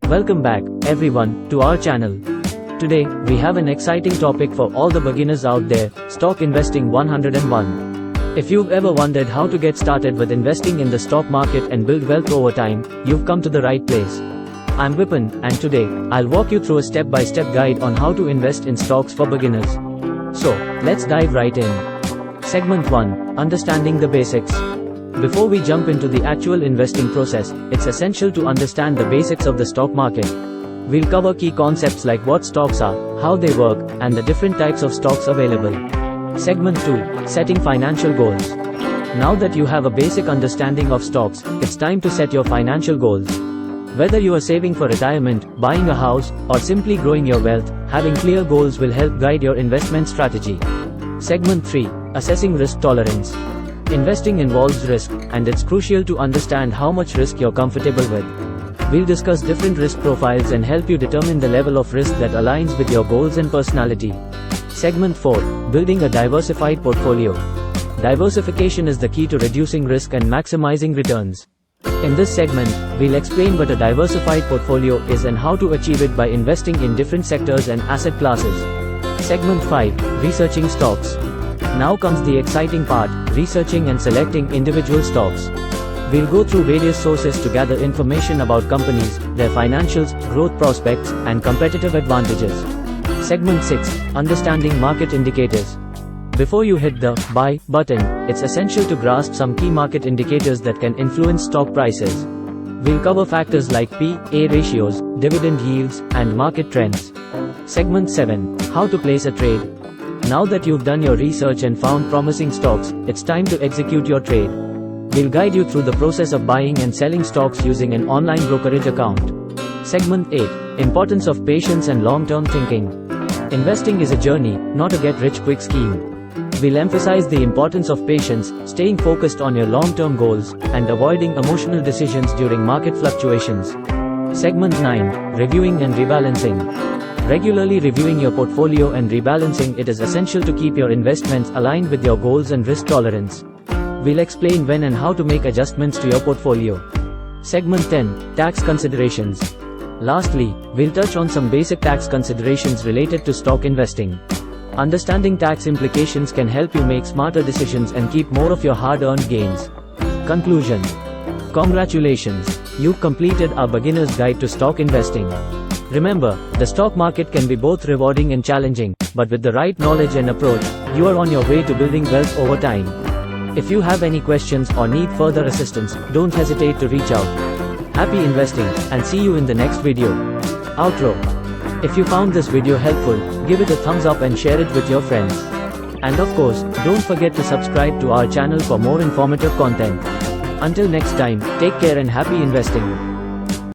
Welcome back, everyone, to our channel. Today, we have an exciting topic for all the beginners out there, Stock Investing 101. If you've ever wondered how to get started with investing in the stock market and build wealth over time, you've come to the right place. I'm Vipin, and today, I'll walk you through a step-by-step guide on how to invest in stocks for beginners. So, let's dive right in. Segment 1, Understanding the Basics. Before we jump into the actual investing process, it's essential to understand the basics of the stock market. We'll cover key concepts like what stocks are, how they work, and the different types of stocks available. Segment 2, Setting Financial Goals. Now that you have a basic understanding of stocks, it's time to set your financial goals. Whether you are saving for retirement, buying a house, or simply growing your wealth, having clear goals will help guide your investment strategy. Segment 3, Assessing Risk Tolerance. Investing involves risk, and it's crucial to understand how much risk you're comfortable with. We'll discuss different risk profiles and help you determine the level of risk that aligns with your goals and personality. Segment 4, Building a Diversified Portfolio. Diversification is the key to reducing risk and maximizing returns. In this segment, we'll explain what a diversified portfolio is and how to achieve it by investing in different sectors and asset classes. Segment 5, Researching Stocks. Now comes the exciting part, researching and selecting individual stocks. We'll go through various sources to gather information about companies, their financials, growth prospects, and competitive advantages. Segment 6, Understanding Market Indicators. Before you hit the buy button, it's essential to grasp some key market indicators that can influence stock prices. We'll cover factors like P/A ratios, dividend yields, and market trends. Segment 7, How to Place a Trade. Now that you've done your research and found promising stocks, it's time to execute your trade. We'll guide you through the process of buying and selling stocks using an online brokerage account. Segment 8, Importance of Patience and Long-Term Thinking. Investing is a journey, not a get-rich-quick scheme. We'll emphasize the importance of patience, staying focused on your long-term goals, and avoiding emotional decisions during market fluctuations. Segment 9, Reviewing and Rebalancing. Regularly reviewing your portfolio and rebalancing it is essential to keep your investments aligned with your goals and risk tolerance. We'll explain when and how to make adjustments to your portfolio. Segment 10, Tax Considerations. Lastly, we'll touch on some basic tax considerations related to stock investing. Understanding tax implications can help you make smarter decisions and keep more of your hard-earned gains. Conclusion. Congratulations! You've completed our beginner's guide to stock investing. Remember, the stock market can be both rewarding and challenging, but with the right knowledge and approach, you are on your way to building wealth over time. If you have any questions or need further assistance, don't hesitate to reach out. Happy investing, and see you in the next video. Outro. If you found this video helpful, give it a thumbs up and share it with your friends. And of course, don't forget to subscribe to our channel for more informative content. Until next time, take care and happy investing.